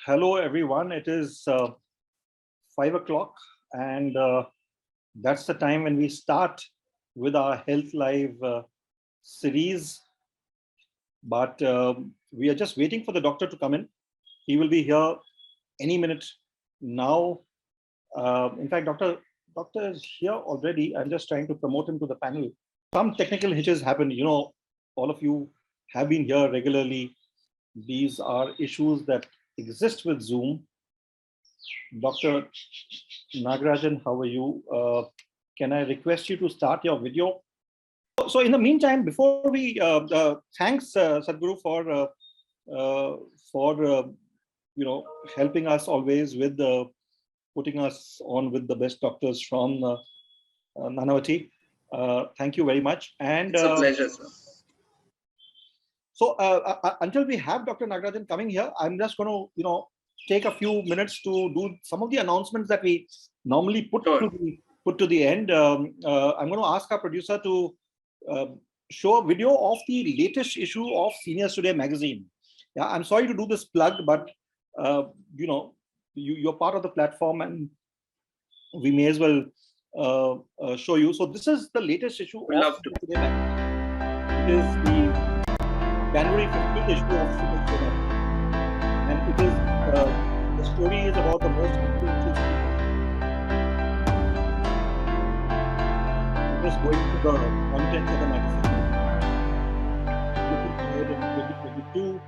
Hello, everyone. It is 5 o'clock, and that's the time when we start with our Health Live series. But we are just waiting for the doctor to come in. He will be here any minute now. In fact, doctor is here already. I'm just trying to promote him to the panel. Some technical hitches happened. You know, all of you have been here regularly. These are issues that exist with Zoom. Dr. Nagarajan, how are you? Can I request you to start your video? So in the meantime, before we, thanks Sadhguru for helping us always with putting us on with the best doctors from Nanavati. Thank you very much. And it's a pleasure, sir. So until we have Dr. Nagarajan coming here, I'm just going to, take a few minutes to do some of the announcements that we normally put to the end. I'm going to ask our producer to show a video of the latest issue of Seniors Today magazine. Yeah, I'm sorry to do this plug, but you're part of the platform, and we may as well show you. So this is the latest issue of Seniors Today magazine. It is the January 15th issue of Seniors Today, and it is the story is about the most influential people. I'm just going to the contents of the magazine. Looking ahead in 2022.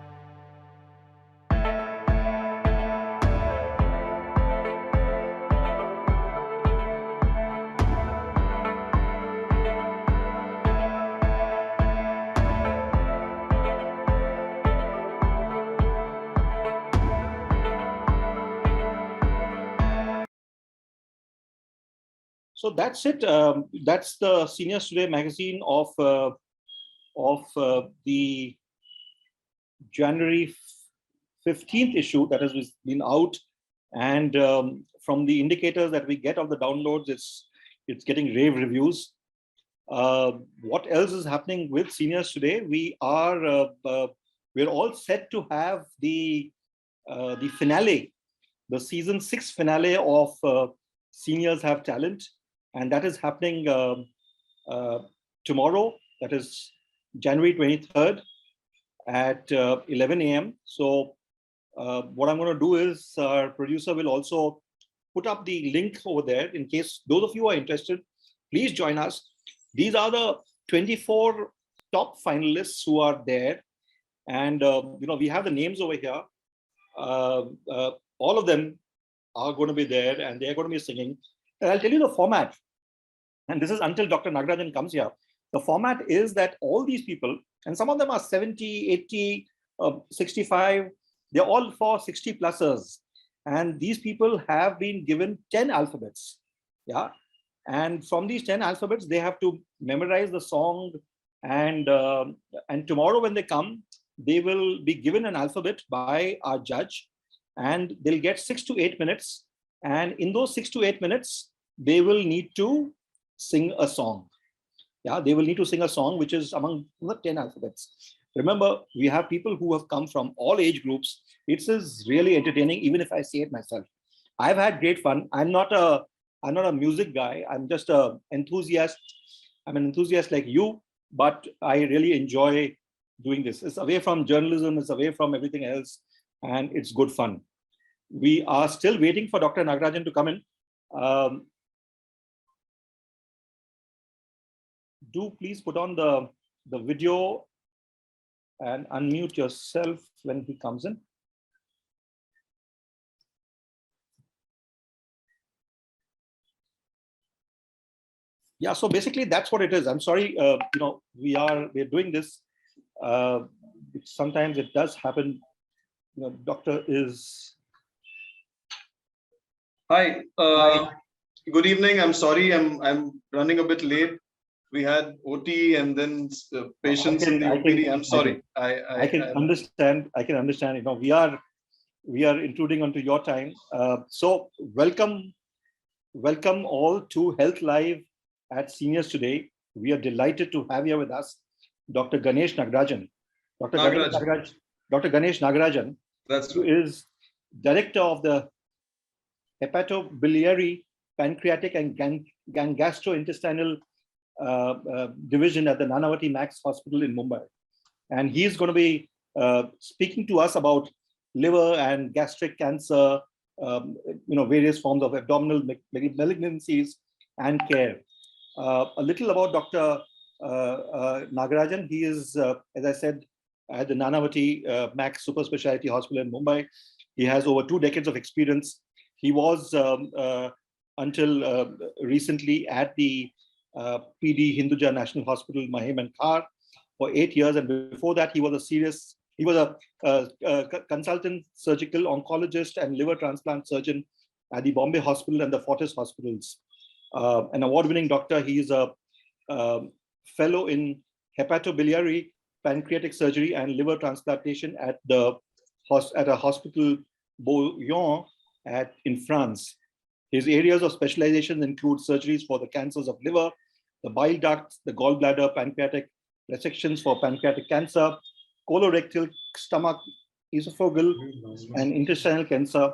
So that's it. That's the Seniors Today magazine of the January 15th issue that has been out, and from the indicators that we get of the downloads, it's getting rave reviews. What else is happening with Seniors Today? We're all set to have the finale, the season 6 finale of Seniors Have Talent. And that is happening tomorrow, that is January 23rd at 11 a.m. So what I'm going to do is our producer will also put up the link over there in case those of you are interested. Please join us. These are the 24 top finalists who are there. And, we have the names over here. All of them are going to be there, and they're going to be singing. And I'll tell you the format. And this is until Dr. Nagarajan comes here. The format is that all these people, and some of them are 70, 80, 65, they're all for 60 plussers. And these people have been given 10 alphabets. Yeah. And from these 10 alphabets, they have to memorize the song. And tomorrow when they come, they will be given an alphabet by our judge, and they'll get 6 to 8 minutes. And in those 6 to 8 minutes, they will need to sing a song. Yeah, they will need to sing a song which is among the 10 alphabets. Remember, we have people who have come from all age groups. It is really entertaining, even if I say it myself. I've had great fun. I'm not a music guy. I'm just an enthusiast. I'm an enthusiast like you, but I really enjoy doing this. It's away from journalism, it's away from everything else, and it's good fun. We are still waiting for Dr. Nagarajan to come in. Do please put on the video and unmute yourself when he comes in. Yeah, so basically that's what it is. I'm sorry, we're doing this. Sometimes it does happen. Doctor is. Hi. Good evening. I'm sorry, I'm running a bit late. We had OT and then patients in the OPD. I'm sorry. I can understand. I can understand. We are intruding onto your time. So welcome all to Health Live at Seniors Today. We are delighted to have here with us Dr. Ganesh Nagarajan. Dr. Ganesh Nagarajan, That's who right. is Director of the Hepatobiliary, Pancreatic and Gastrointestinal division at the Nanavati Max Hospital in Mumbai. And he's going to be speaking to us about liver and gastric cancer, various forms of abdominal malignancies and care. A little about Dr. Nagarajan. He is, as I said, at the Nanavati Max Super Speciality Hospital in Mumbai. He has over 2 decades of experience. He was until recently at the PD Hinduja National Hospital, Mahim Khar, for 8 years, and before that he was a consultant surgical oncologist and liver transplant surgeon at the Bombay Hospital and the Fortis hospitals. An award-winning doctor, he is a fellow in Hepatobiliary, Pancreatic surgery and liver transplantation at a Hospital Beaujon in France. His areas of specialization include surgeries for the cancers of liver, the bile ducts, the gallbladder, pancreatic, resections for pancreatic cancer, colorectal, stomach, esophageal, and intestinal cancer,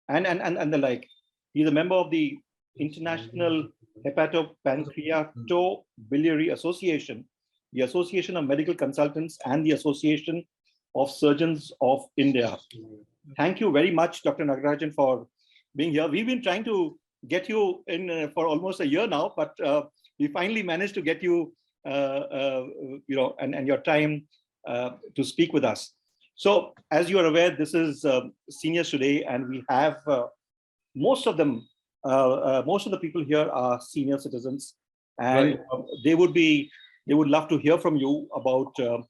and the like. He's a member of the International Hepatobiliary Association, the Association of Medical Consultants, and the Association of Surgeons of India. Thank you very much, Dr. Nagarajan, for being here. We've been trying to get you in for almost a year now, but we finally managed to get you, and your time to speak with us. So, as you are aware, this is Seniors Today, and we have most of the people here are senior citizens, and Right. they would love to hear from you about the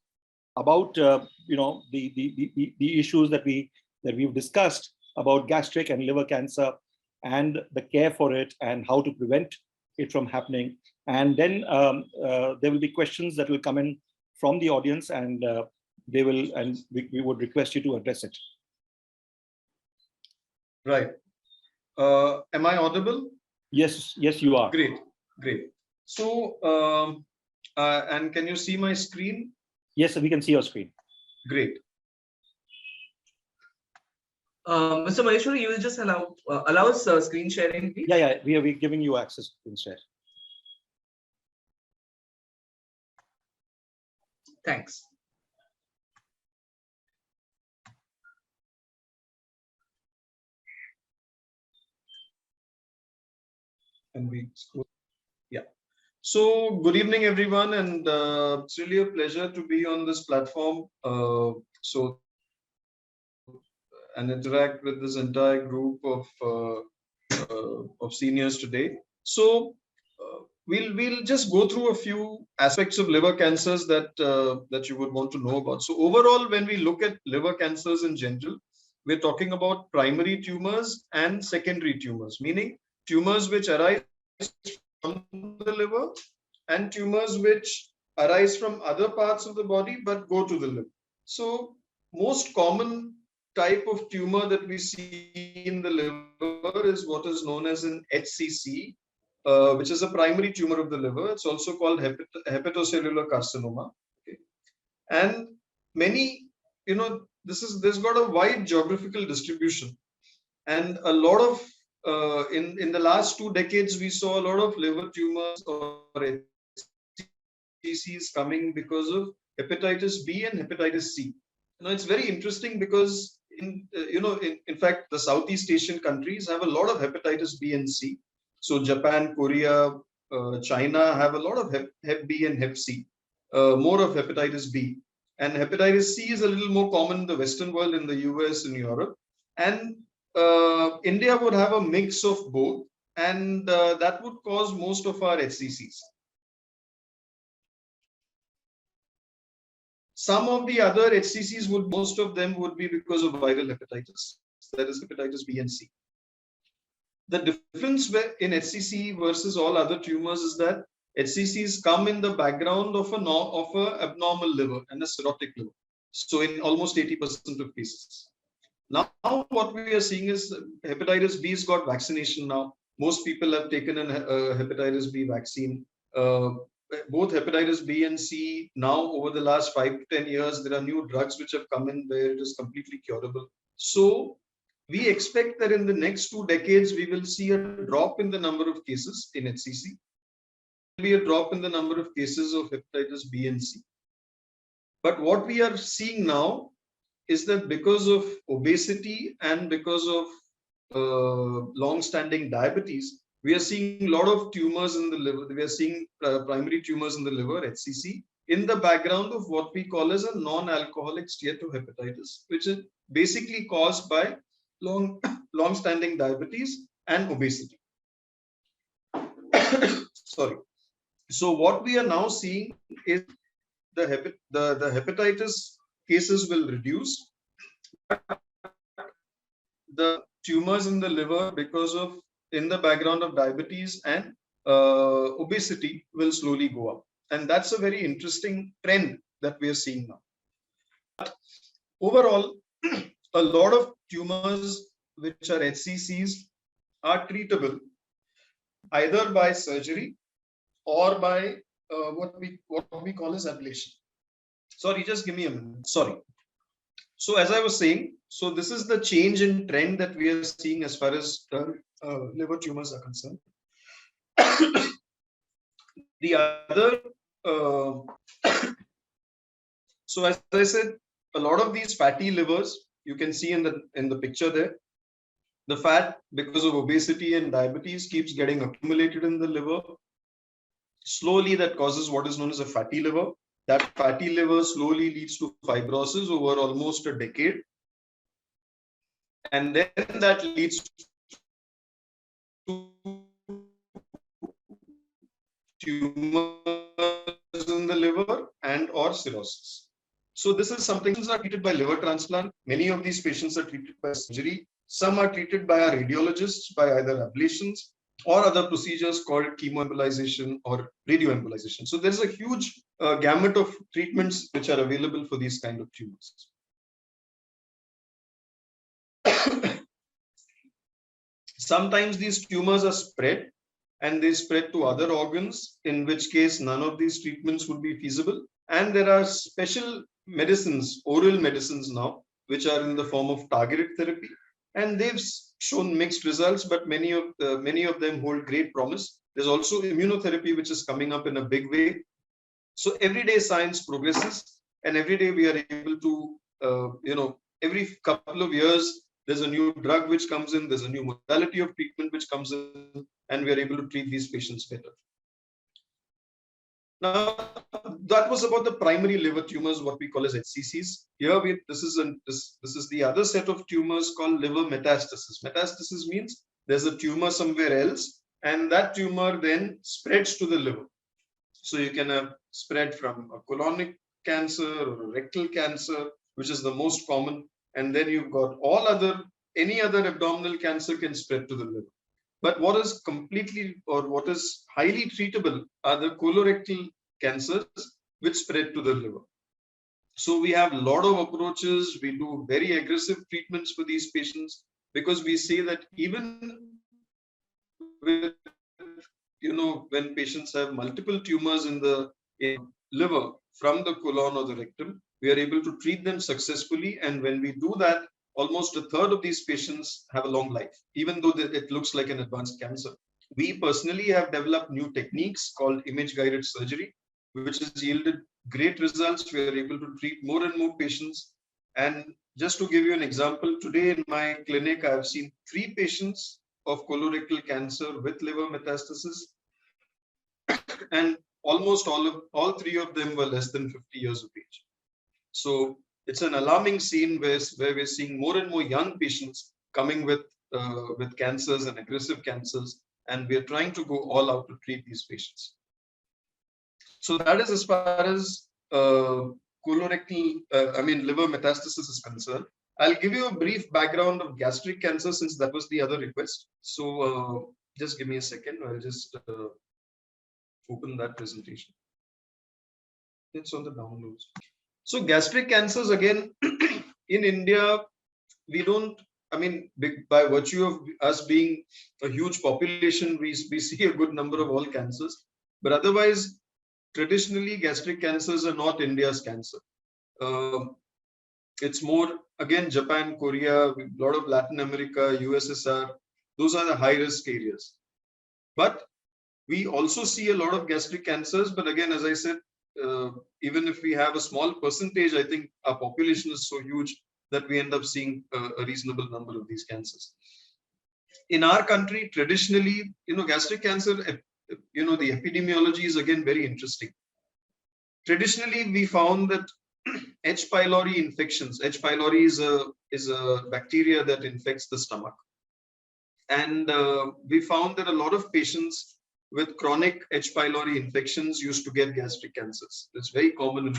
issues that we've discussed about gastric and liver cancer and the care for it and how to prevent it from happening. And then there will be questions that will come in from the audience, and we would request you to address it. Right. Am I audible? Yes, you are. Great. So, and can you see my screen? Yes, we can see your screen. Great. Mr. Maheshwari, you will just allow us screen sharing, please? Yeah, we're giving you access to screen share. Thanks. And yeah. So good evening, everyone, and it's really a pleasure to be on this platform. And interact with this entire group of seniors today. So we'll just go through a few aspects of liver cancers that you would want to know about. So overall, when we look at liver cancers in general, we're talking about primary tumors and secondary tumors, meaning tumors which arise from the liver and tumors which arise from other parts of the body but go to the liver. So most common type of tumor that we see in the liver is what is known as an HCC, which is a primary tumor of the liver. It's also called hepatocellular carcinoma. Okay. And many, there's got a wide geographical distribution, and a lot of in the last 2 decades we saw a lot of liver tumors or HCCs coming because of hepatitis B and hepatitis C. It's very interesting because in fact the Southeast Asian countries have a lot of hepatitis B and C. So Japan, Korea, China have a lot of hep B and hep C, more of hepatitis B. And hepatitis C is a little more common in the Western world, in the US and Europe. And India would have a mix of both, and that would cause most of our HCCs. Some of the other HCCs most of them would be because of viral hepatitis, that is hepatitis B and C. The difference in HCC versus all other tumors is that HCCs come in the background of an abnormal liver and a cirrhotic liver. So in almost 80% of cases. Now what we are seeing is hepatitis B's got vaccination now. Most people have taken a hepatitis B vaccine. Both hepatitis B and C now, over the last 5 to 10 years, there are new drugs which have come in where it is completely curable. So we expect that in the next 2 decades, we will see a drop in the number of cases in HCC. There will be a drop in the number of cases of hepatitis B and C. But what we are seeing now is that because of obesity and because of long-standing diabetes, we are seeing a lot of tumors in the liver. We are seeing primary tumors in the liver, HCC, in the background of what we call as a non-alcoholic steatohepatitis, which is basically caused by long-standing diabetes and obesity. Sorry. So what we are now seeing is the hepatitis cases will reduce. The tumors in the liver, because of in the background of diabetes and obesity, will slowly go up. And that's a very interesting trend that we are seeing now. But overall, a lot of tumors which are HCCs are treatable either by surgery or by what we call as ablation. Sorry, just give me a minute. Sorry. So as I was saying, so this is the change in trend that we are seeing as far as liver tumors are concerned. The other, so as I said, a lot of these fatty livers, you can see in the picture there, the fat because of obesity and diabetes keeps getting accumulated in the liver. Slowly that causes what is known as a fatty liver. That fatty liver slowly leads to fibrosis over almost a decade. And then that leads to tumors in the liver and or cirrhosis. So this is something that are treated by liver transplant. Many of these patients are treated by surgery. Some are treated by our radiologists by either ablations or other procedures called chemoembolization or radioembolization. So there's a huge gamut of treatments which are available for these kind of tumors. Sometimes these tumors are spread and they spread to other organs, in which case none of these treatments would be feasible. And there are special medicines, oral medicines now, which are in the form of targeted therapy. And they've shown mixed results, but many of them hold great promise. There's also immunotherapy, which is coming up in a big way. So every day science progresses, and every day we are able to, every couple of years, there's a new drug which comes in, there's a new modality of treatment which comes in, and we are able to treat these patients better. Now, that was about the primary liver tumors, what we call as HCCs. Here, this is the other set of tumors called liver metastasis. Metastasis means there's a tumor somewhere else, and that tumor then spreads to the liver. So you can have spread from a colonic cancer or a rectal cancer, which is the most common, and then you've got any other abdominal cancer can spread to the liver. But what is what is highly treatable are the colorectal cancers which spread to the liver. So we have a lot of approaches. We do very aggressive treatments for these patients because we say that even with, when patients have multiple tumors in the liver from the colon or the rectum, we are able to treat them successfully. And when we do that, almost a third of these patients have a long life, even though it looks like an advanced cancer. We personally have developed new techniques called image-guided surgery, which has yielded great results. We are able to treat more and more patients. And just to give you an example, today in my clinic, I have seen 3 patients of colorectal cancer with liver metastasis. And almost all 3 of them were less than 50 years of age. So it's an alarming scene where we're seeing more and more young patients coming with cancers and aggressive cancers, and we're trying to go all out to treat these patients. So that is as far as liver metastasis is concerned. I'll give you a brief background of gastric cancer since that was the other request. So just give me a second. I'll just open that presentation. It's on the downloads. So gastric cancers, again, in India, we don't, by virtue of us being a huge population, we see a good number of all cancers. But otherwise, traditionally, gastric cancers are not India's cancer. It's more, again, Japan, Korea, a lot of Latin America, USSR. Those are the high risk areas. But we also see a lot of gastric cancers. But again, as I said, even if we have a small percentage, I think our population is so huge that we end up seeing a reasonable number of these cancers. In our country, traditionally, gastric cancer, the epidemiology is again very interesting. Traditionally, we found that H. pylori infections. H. pylori is a bacteria that infects the stomach, and we found that a lot of patients with chronic H. pylori infections used to get gastric cancers. It's very common,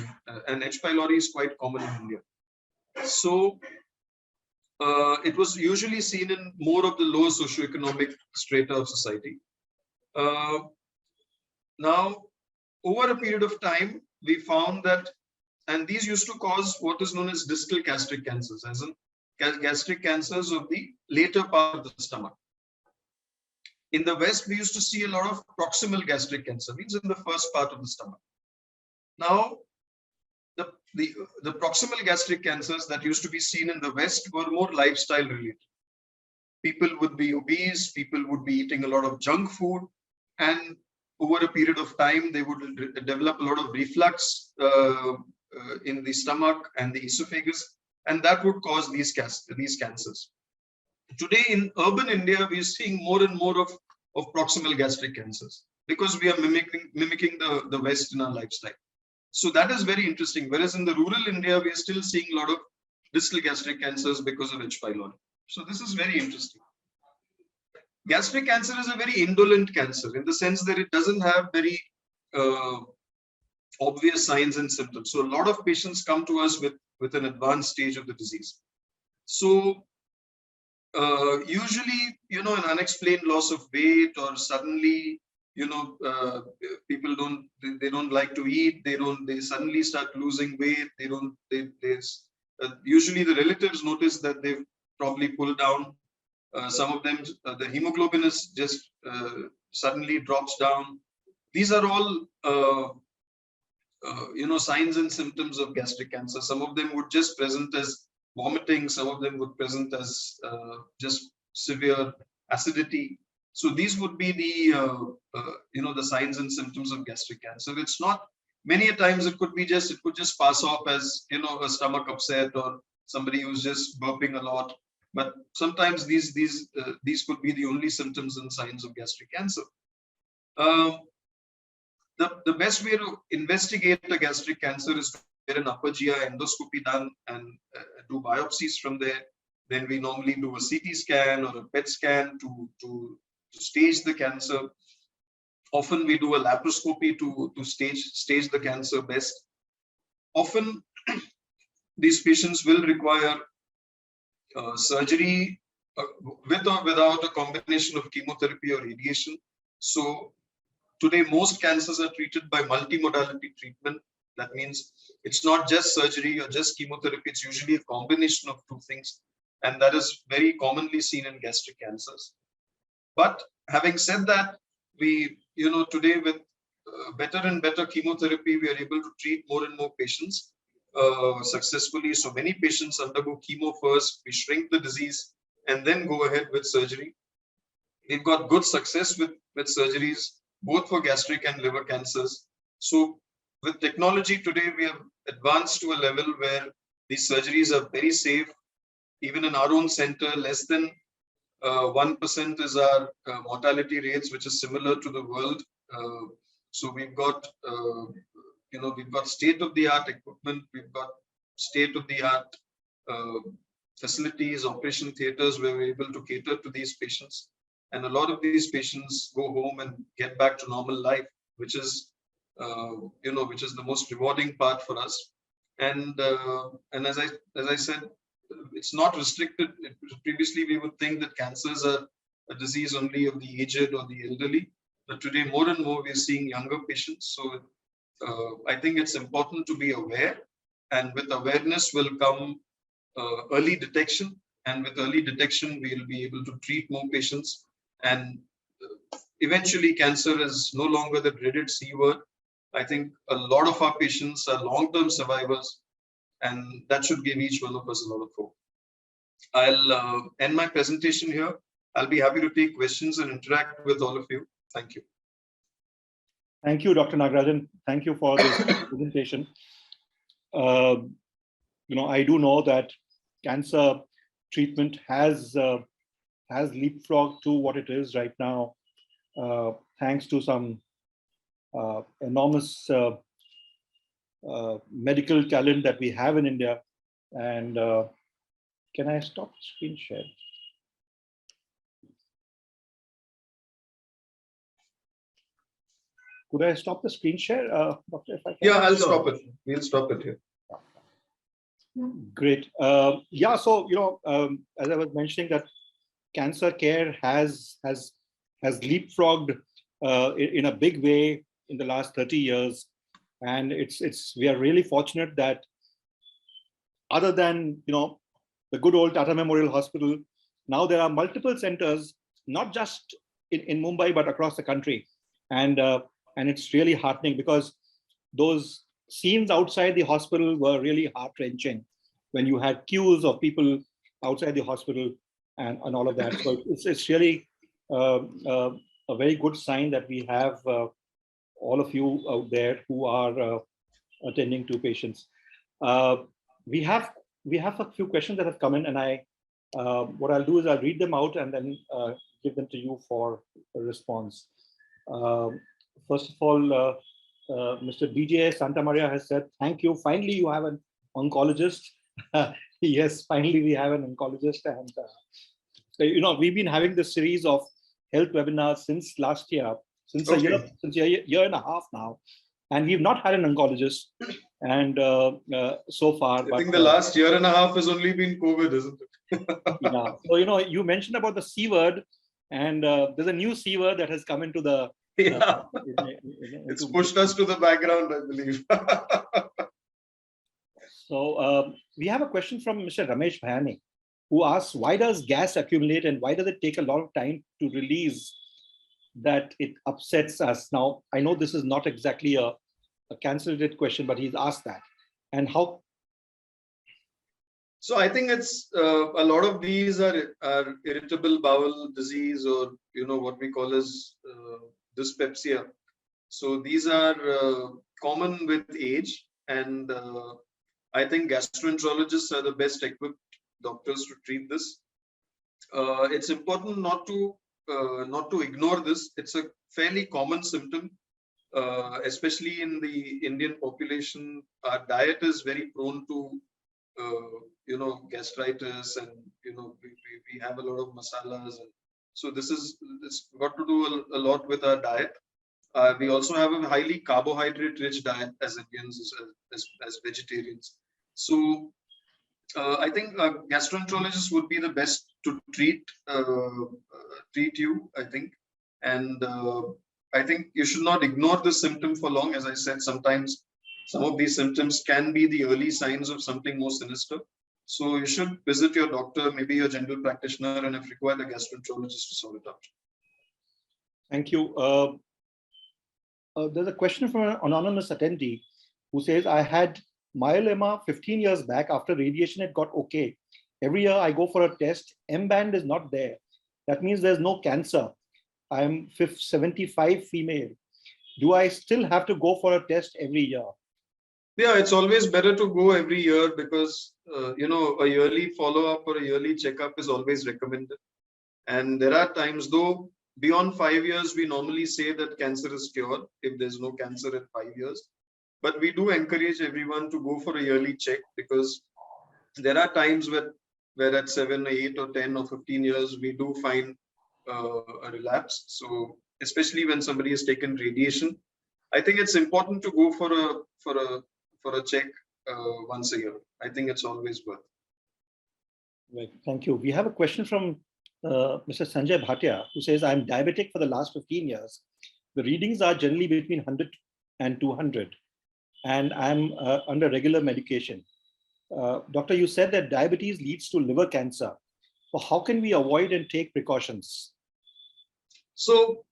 and H. pylori is quite common in India. So it was usually seen in more of the lower socioeconomic strata of society. Now, over a period of time, we found that, and these used to cause what is known as distal gastric cancers, as in gastric cancers of the later part of the stomach. In the West, we used to see a lot of proximal gastric cancer, means in the first part of the stomach. Now, the proximal gastric cancers that used to be seen in the West were more lifestyle related. People would be obese, people would be eating a lot of junk food, and over a period of time, they would develop a lot of reflux in the stomach and the esophagus, and that would cause these cancers. Today in urban India, we are seeing more and more of proximal gastric cancers because we are mimicking the West in our lifestyle. So that is very interesting. Whereas in the rural India, we are still seeing a lot of distal gastric cancers because of H. pylori. So this is very interesting. Gastric cancer is a very indolent cancer in the sense that it doesn't have very obvious signs and symptoms. So a lot of patients come to us with an advanced stage of the disease. So usually, an unexplained loss of weight, or suddenly, people don't like to eat. They suddenly start losing weight. Usually the relatives notice that they've probably pulled down. Some of them, the hemoglobin is just suddenly drops down. These are all, signs and symptoms of gastric cancer. Some of them would just present as vomiting. Some of them would present as just severe acidity. So these would be the signs and symptoms of gastric cancer. It's not, many a times it could just pass off as, a stomach upset or somebody who's just burping a lot. But sometimes these could be the only symptoms and signs of gastric cancer. The best way to investigate a gastric cancer is to get an upper GI endoscopy done and do biopsies from there. Then we normally do a CT scan or a PET scan to stage the cancer. Often we do a laparoscopy to stage the cancer best. Often these patients will require surgery with or without a combination of chemotherapy or radiation. So today, most cancers are treated by multimodality treatment. That means it's not just surgery or just chemotherapy. It's usually a combination of two things. And that is very commonly seen in gastric cancers. But having said that, we, today with better and better chemotherapy, we are able to treat more and more patients successfully. So many patients undergo chemo first, we shrink the disease and then go ahead with surgery. We've got good success with surgeries, both for gastric and liver cancers. So with technology today, we have advanced to a level where these surgeries are very safe. Even in our own center, less than 1% is our mortality rates, which is similar to the world. So we've got, we've got state-of-the-art equipment. We've got state-of-the-art facilities, operation theaters, where we're able to cater to these patients. And a lot of these patients go home and get back to normal life, which is, which is the most rewarding part for us. And as I said, it's not restricted. Previously, we would think that cancers are a disease only of the aged or the elderly, but today more and more we're seeing younger patients. So I think it's important to be aware, and with awareness will come early detection, and with early detection we'll be able to treat more patients, and eventually cancer is no longer the dreaded C word. I think a lot of our patients are long-term survivors, and that should give each one of us a lot of hope. I'll end my presentation here. I'll be happy to take questions and interact with all of you. Thank you. Thank you, Dr. Nagarajan. Thank you for this presentation. I do know that cancer treatment has leapfrogged to what it is right now, thanks to some enormous medical talent that we have in India. And can I stop screen share? Could I stop the screen share, Doctor? If I can? Yeah, I'll stop it. We'll stop it here. Great. Yeah. So as I was mentioning, that cancer care has leapfrogged in a big way in the last 30 years, and we are really fortunate that other than the good old Tata Memorial Hospital, now there are multiple centers, not just in Mumbai but across the country, and it's really heartening because those scenes outside the hospital were really heart-wrenching when you had queues of people outside the hospital and all of that. So it's really a very good sign that we have all of you out there who are attending to patients. We have a few questions that have come in, and what I'll do is I'll read them out and then give them to you for a response. First of all, Mr. DJ Santa Maria has said, "Thank you. Finally, you have an oncologist." Yes, finally we have an oncologist, and we've been having this series of health webinars since last year, since a year and a half now, and we've not had an oncologist, and so far. I think the last year and a half has only been COVID, isn't it? Yeah. So you mentioned about the C word, and there's a new C word that has come into the. Yeah. It's pushed us to the background, I believe. So we have a question from Mr. Ramesh Bhayani, who asks, why does gas accumulate and why does it take a lot of time to release that it upsets us? Now, I know this is not exactly a cancer-related question, but he's asked that. And how? So I think it's a lot of these are irritable bowel disease, or what we call as dyspepsia. So these are common with age, and I think gastroenterologists are the best equipped doctors to treat this. It's important not to ignore this. It's a fairly common symptom, especially in the Indian population. Our diet is very prone to gastritis, and we have a lot of masalas, and so it's got to do a lot with our diet. We also have a highly carbohydrate rich diet as Indians, as vegetarians. So I think a gastroenterologist would be the best to treat you, I think. And I think you should not ignore this symptom for long. As I said, sometimes some of these symptoms can be the early signs of something more sinister. So you should visit your doctor, maybe your general practitioner, and if required, a gastroenterologist to sort it out. Thank you. There's a question from an anonymous attendee who says, I had myeloma 15 years back. After radiation, it got okay. Every year I go for a test. M-band is not there. That means there's no cancer. I'm 75 female. Do I still have to go for a test every year? Yeah, it's always better to go every year because, a yearly follow-up or a yearly checkup is always recommended. And there are times, though, beyond 5 years, we normally say that cancer is cured if there's no cancer at 5 years. But we do encourage everyone to go for a yearly check, because there are times where at 7, 8, or 10 or 15 years, we do find a relapse. So especially when somebody has taken radiation, I think it's important to go for a check once a year. I think it's always worth. Right. Thank you. We have a question from Mr. Sanjay Bhatia, who says, I'm diabetic for the last 15 years. The readings are generally between 100 and 200, and I'm under regular medication. Doctor, you said that diabetes leads to liver cancer. So how can we avoid and take precautions? So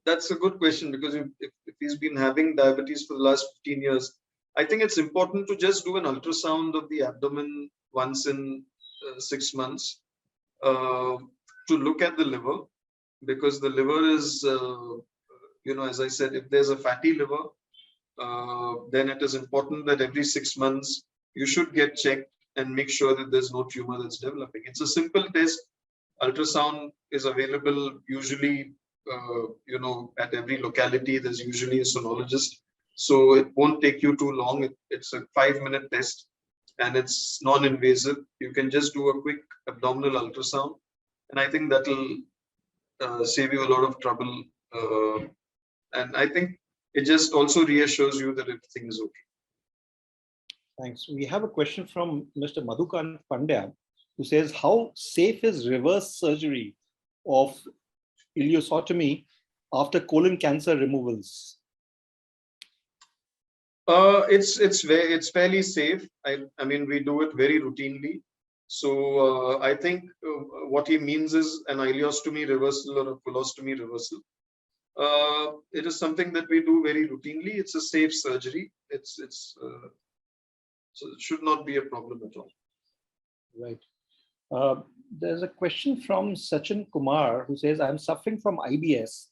that's a good question, because if he's been having diabetes for the last 15 years, I think it's important to just do an ultrasound of the abdomen once in 6 months to look at the liver, because the liver is, as I said, if there's a fatty liver, then it is important that every 6 months you should get checked and make sure that there's no tumor that's developing. It's a simple test. Ultrasound is available usually, at every locality. There's usually a sonologist. So it won't take you too long. It's a 5-minute test and it's non-invasive. You can just do a quick abdominal ultrasound. And I think that'll save you a lot of trouble. And I think it just also reassures you that everything is okay. Thanks. We have a question from Mr. Madhukan Pandya, who says, how safe is reverse surgery of ileostomy after colon cancer removals? It's fairly safe. I mean, we do it very routinely. So I think what he means is an ileostomy reversal or a colostomy reversal. It is something that we do very routinely. It's a safe surgery. So it should not be a problem at all. Right. There's a question from Sachin Kumar, who says, I'm suffering from IBS.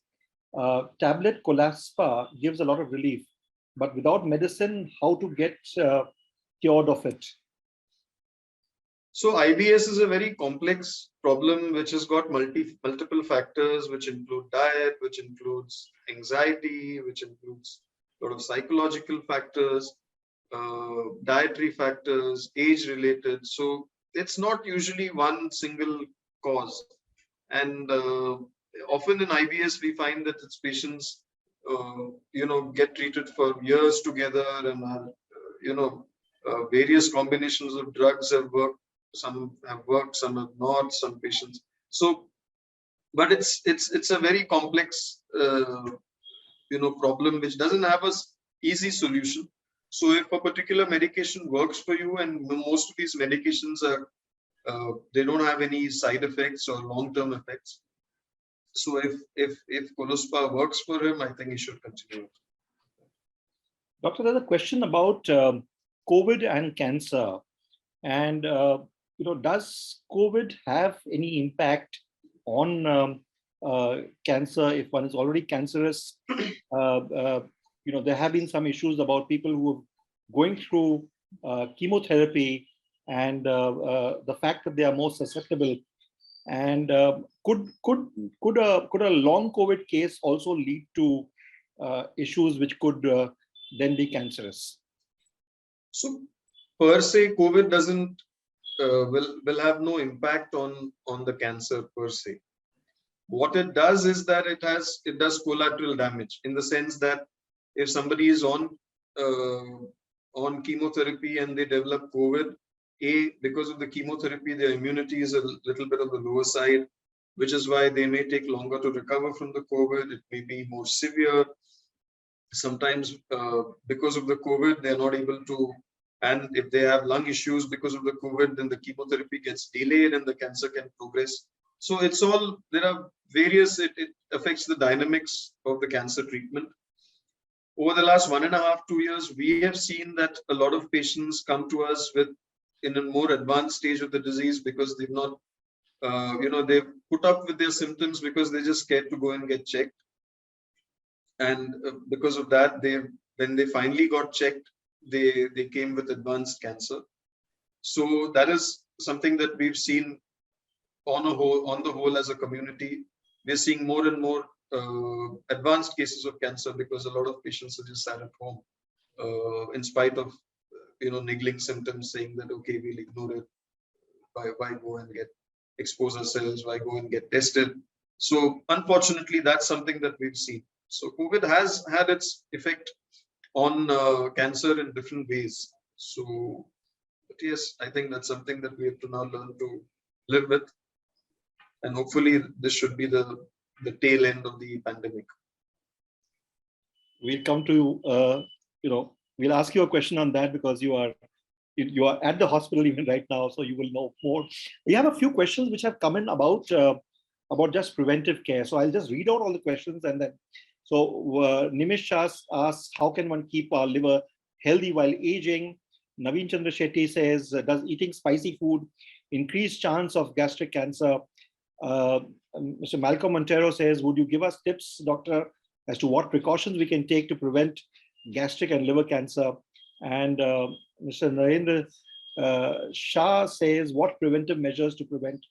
Tablet Colaspa gives a lot of relief, but without medicine, how to get cured of it? So IBS is a very complex problem which has got multiple factors, which include diet, which includes anxiety, which includes a lot of psychological factors, dietary factors, age related. So it's not usually one single cause. And often in IBS, we find that its patients, get treated for years together and, various combinations of drugs have worked. Some have worked, some have not, some patients. So, but it's a very complex, problem which doesn't have an easy solution. So if a particular medication works for you, and most of these medications are, they don't have any side effects or long-term effects. So if Colaspa works for him, I think he should continue. Doctor, there's a question about COVID and cancer. And, does COVID have any impact on cancer if one is already cancerous? There have been some issues about people who are going through chemotherapy and the fact that they are more susceptible. And could a long COVID case also lead to issues which could then be cancerous? So per se, COVID doesn't will have no impact on the cancer per se. What it does is that it does collateral damage, in the sense that if somebody is on chemotherapy and they develop COVID, because of the chemotherapy, their immunity is a little bit on the lower side, which is why they may take longer to recover from the COVID. It may be more severe. Sometimes because of the COVID, they're not able to, and if they have lung issues because of the COVID, then the chemotherapy gets delayed and the cancer can progress. So it's all, there are various, it affects the dynamics of the cancer treatment. Over the last 1.5 to 2 years, we have seen that a lot of patients come to us in a more advanced stage of the disease because they've not, they've put up with their symptoms because they're just scared to go and get checked. And because of that, when they finally got checked, they came with advanced cancer. So that is something that we've seen on the whole as a community. We're seeing more and more advanced cases of cancer because a lot of patients are just sat at home in spite of niggling symptoms, saying that okay, we'll ignore it. Why go and expose ourselves? Why go and get tested? So unfortunately, that's something that we've seen. So COVID has had its effect on cancer in different ways. So, but yes, I think that's something that we have to now learn to live with, and hopefully this should be the tail end of the pandemic. We'll come to we'll ask you a question on that, because you are at the hospital even right now, so you will know more. We have a few questions which have come in about just preventive care. So I'll just read out all the questions, and then so Nimish asks, how can one keep our liver healthy while aging? Naveen Chandra Shetty says, does eating spicy food increase chance of gastric cancer? Mr. Malcolm Montero says, would you give us tips, doctor, as to what precautions we can take to prevent gastric and liver cancer? And Mr. Narendra Shah says, what preventive measures to prevent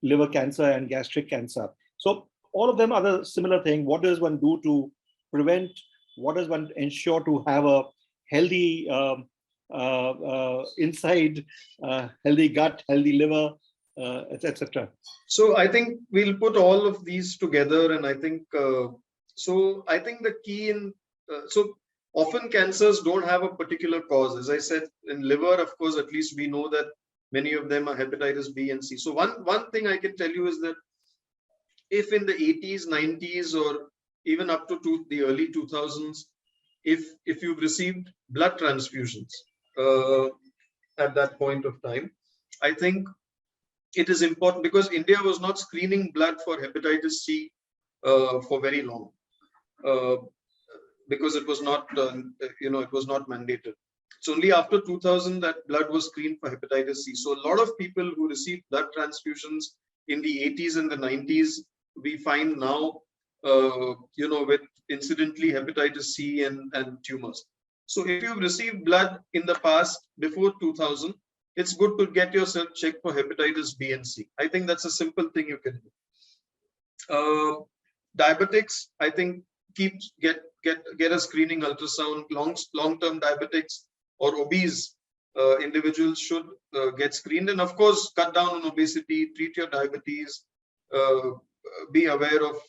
liver cancer and gastric cancer? So all of them are the similar thing. What does one do to prevent? What does one ensure to have a healthy inside, healthy gut, healthy liver, etc.? So I think we'll put all of these together, and I think I think the key in so often cancers don't have a particular cause. As I said, in liver, of course, at least we know that many of them are hepatitis B and C. So one thing I can tell you is that if in the 80s, 90s, or even up to the early 2000s, if you've received blood transfusions at that point of time, I think it is important, because India was not screening blood for hepatitis C for very long, because it was not, it was not mandated. It's only after 2000 that blood was screened for hepatitis C. So a lot of people who received blood transfusions in the 80s and the 90s, we find now, with incidentally hepatitis C and tumors. So if you've received blood in the past before 2000, it's good to get yourself checked for hepatitis B and C. I think that's a simple thing you can do. Diabetics, I think, get a screening ultrasound. Long-term diabetics or obese individuals should get screened, and of course cut down on obesity, treat your diabetes, be aware of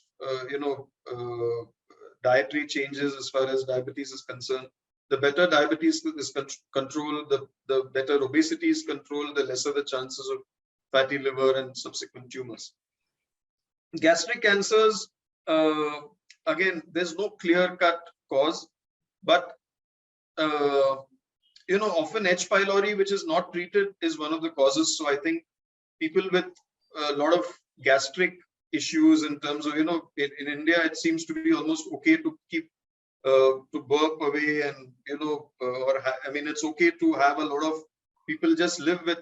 dietary changes as far as diabetes is concerned. The better diabetes is controlled, the better obesity is controlled, the lesser the chances of fatty liver and subsequent tumors. Gastric cancers, again, there's no clear-cut cause, but often H. pylori, which is not treated, is one of the causes. So I think people with a lot of gastric issues, in terms of, in India, it seems to be almost okay to keep to burp away, and it's okay to have a lot of people just live with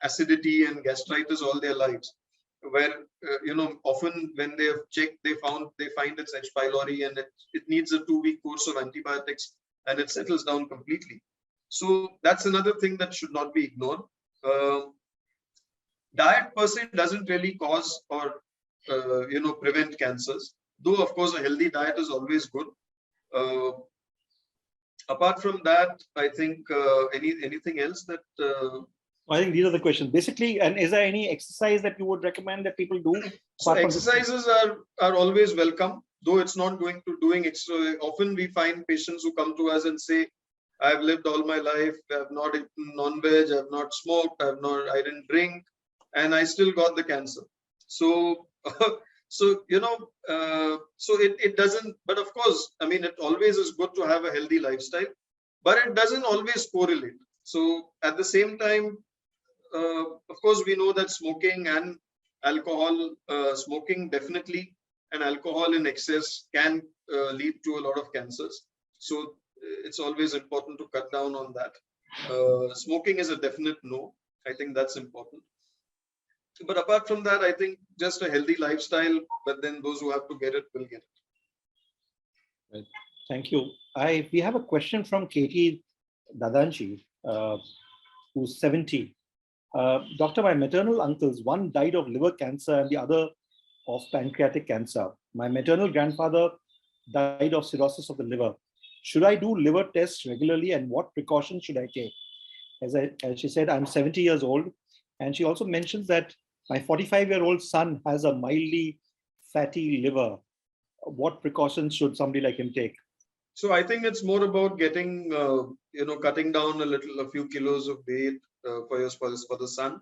acidity and gastritis all their lives, where often when they have checked, they find it's H. pylori, and it needs a 2-week course of antibiotics, and it settles down completely. So that's another thing that should not be ignored. Diet per se doesn't really cause or prevent cancers, though of course a healthy diet is always good. Apart from that, I think anything else that I think these are the questions basically. And is there any exercise that you would recommend that people do? So exercises are always welcome, though it's not going to doing extra. Often we find patients who come to us and say, I've lived all my life, I've not eaten non-veg, I've not smoked, I didn't drink, and I still got the cancer. So it doesn't, but of course, I mean, it always is good to have a healthy lifestyle, but it doesn't always correlate. So at the same time, of course, we know that smoking and alcohol, smoking definitely, and alcohol in excess can lead to a lot of cancers. So it's always important to cut down on that. Smoking is a definite no. I think that's important. But apart from that, I think just a healthy lifestyle, but then those who have to get it will get it. Right. Thank you. We have a question from Katie Dadanchi, who's 70. Doctor, my maternal uncles, one died of liver cancer and the other of pancreatic cancer. My maternal grandfather died of cirrhosis of the liver. Should I do liver tests regularly, and what precautions should I take? As she said, I'm 70 years old. And she also mentions that my 45-year-old son has a mildly fatty liver. What precautions should somebody like him take? So I think it's more about getting, cutting down a few kilos of weight for the son.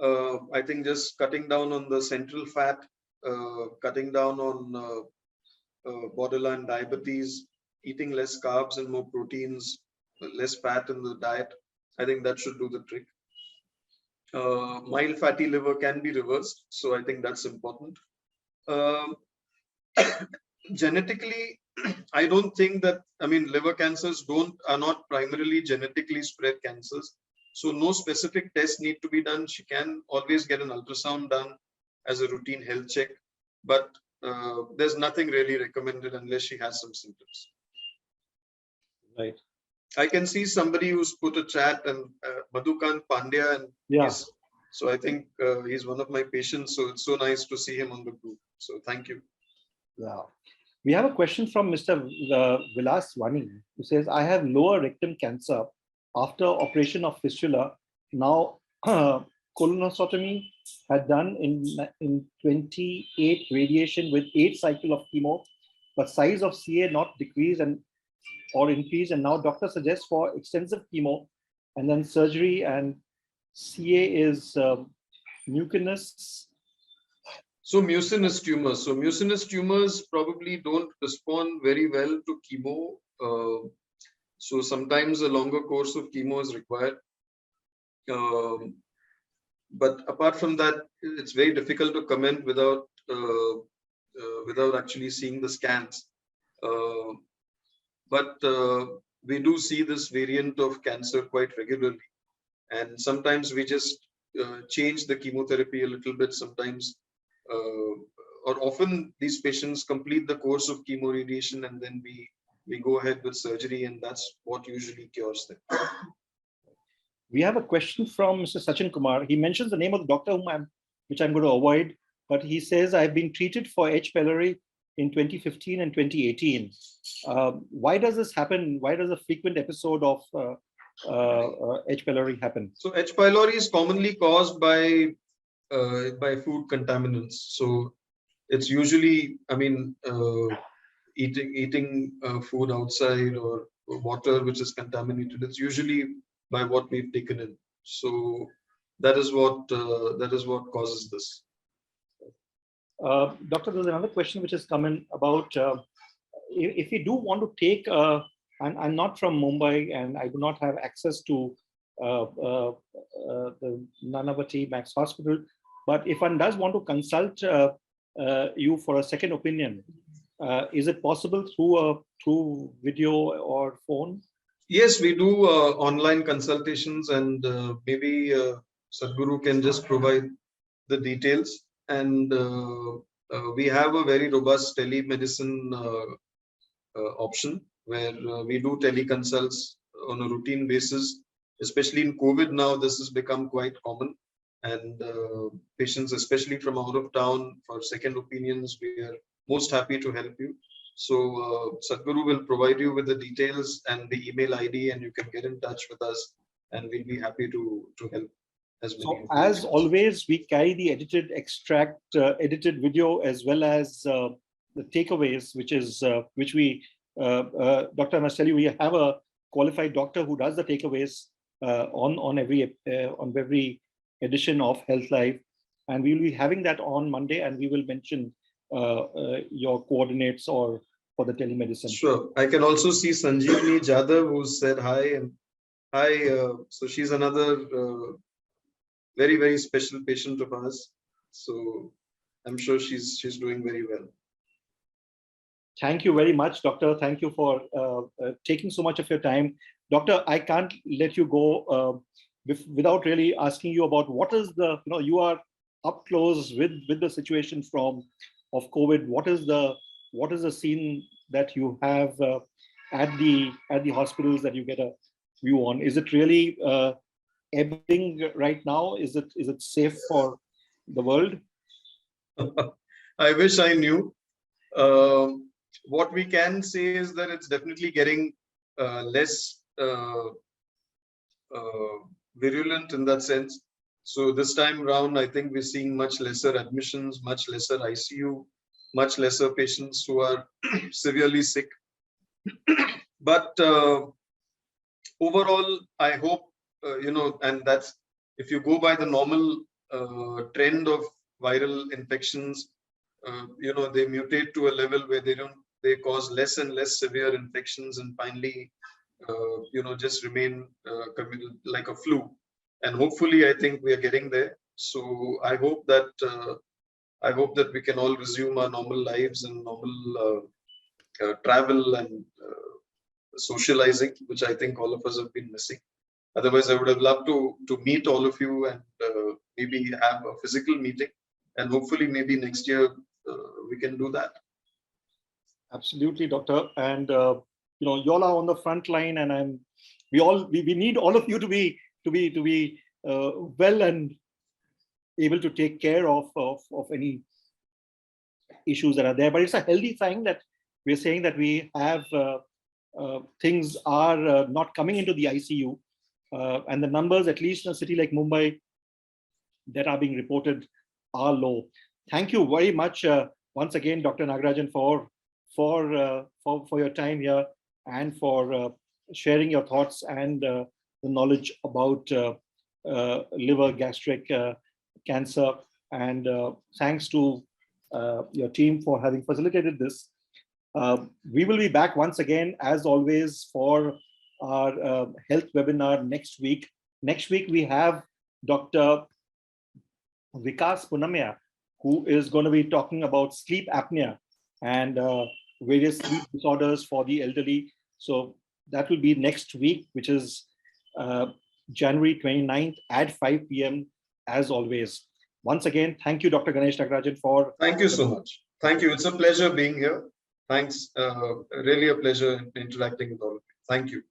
I think just cutting down on the central fat, cutting down on borderline diabetes, eating less carbs and more proteins, less fat in the diet. I think that should do the trick. Mild fatty liver can be reversed, so I think that's important. Genetically, I don't think that, I mean, liver cancers are not primarily genetically spread cancers. So no specific tests need to be done. She can always get an ultrasound done as a routine health check, but there's nothing really recommended unless she has some symptoms. Right. I can see somebody who's put a chat, and Madhukant Pandya, and Yeah. so I think he's one of my patients. So it's so nice to see him on the group. So thank you. Yeah. We have a question from Mr. Vilas Vani, who says, I have lower rectum cancer after operation of fistula. Now, colonostomy had done in 28 radiation with 8 cycle of chemo, but size of CA not decrease or increase. And now doctor suggests for extensive chemo and then surgery, and CA is mucinous. So mucinous tumors. So mucinous tumors probably don't respond very well to chemo. So sometimes a longer course of chemo is required. But apart from that, it's very difficult to comment without actually seeing the scans. But we do see this variant of cancer quite regularly, and sometimes we just change the chemotherapy a little bit. Sometimes, or often, these patients complete the course of chemo radiation, and then we go ahead with surgery, and that's what usually cures them. We have a question from Mr. Sachin Kumar. He mentions the name of the doctor which I'm going to avoid, but he says, I've been treated for H. pylori in 2015 and 2018. Why does this happen? Why does a frequent episode of H. pylori happen? So H. pylori is commonly caused by food contaminants. So it's usually, I mean, eating food outside or water which is contaminated. It's usually by what we've taken in. So that is what causes this. Doctor, there's another question which has come in about if we do want to take, I'm not from Mumbai and I do not have access to the Nanavati Max Hospital, but if one does want to consult you for a second opinion, is it possible through video or phone? Yes, we do online consultations, and maybe Sadhguru can just provide the details. And we have a very robust telemedicine option where we do teleconsults on a routine basis. Especially in COVID now, this has become quite common. And patients, especially from out of town, for second opinions, we are most happy to help you. So Sadhguru will provide you with the details and the email ID, and you can get in touch with us, and we'll be happy to help as many. So as always, we carry the edited extract, edited video, as well as the takeaways, which we, Doctor, I must tell you, we have a qualified doctor who does the takeaways on every edition of Health Life, and we will be having that on Monday, and we will mention your coordinates or for the telemedicine. Sure. I can also see Sanjeevani Jadhav, who said hi, and hi. So she's another very, very special patient of ours. So I'm sure she's doing very well. Thank you very much, Doctor. Thank you for taking so much of your time. Doctor, I can't let you go without really asking you about what is the, you are up close with the situation of COVID. What is the scene that you have at the hospitals that you get a view on? Is it really ebbing right now? Is it safe for the world? I wish I knew. What we can say is that it's definitely getting less virulent in that sense. So this time around, I think we're seeing much lesser admissions, much lesser ICU, much lesser patients who are severely sick. But overall, I hope, and that's, if you go by the normal trend of viral infections, they mutate to a level where they cause less and less severe infections, and finally, just remain like a flu. And hopefully, I think we are getting there. So I hope that we can all resume our normal lives and normal travel and socializing, which I think all of us have been missing. Otherwise, I would have loved to meet all of you and maybe have a physical meeting. And hopefully, maybe next year we can do that. Absolutely, doctor. And you know, y'all are on the front line, and we need all of you to be well and able to take care of any issues that are there. But it's a healthy sign that we're saying that we have things are not coming into the ICU, and the numbers, at least in a city like Mumbai, that are being reported are low. Thank you very much once again, Dr. Nagarajan, for your time here and for sharing your thoughts and the knowledge about liver gastric cancer. And thanks to your team for having facilitated this. We will be back once again, as always, for our health webinar next week. Next week, we have Dr. Vikas Punamya, who is going to be talking about sleep apnea and various sleep disorders for the elderly. So that will be next week, which is January 29th at 5 p.m. as always. Once again, thank you, Dr. Ganesh Nagarajan, for... Thank you so much. Thank you. It's a pleasure being here. Thanks. Really a pleasure interacting with all of you. Thank you.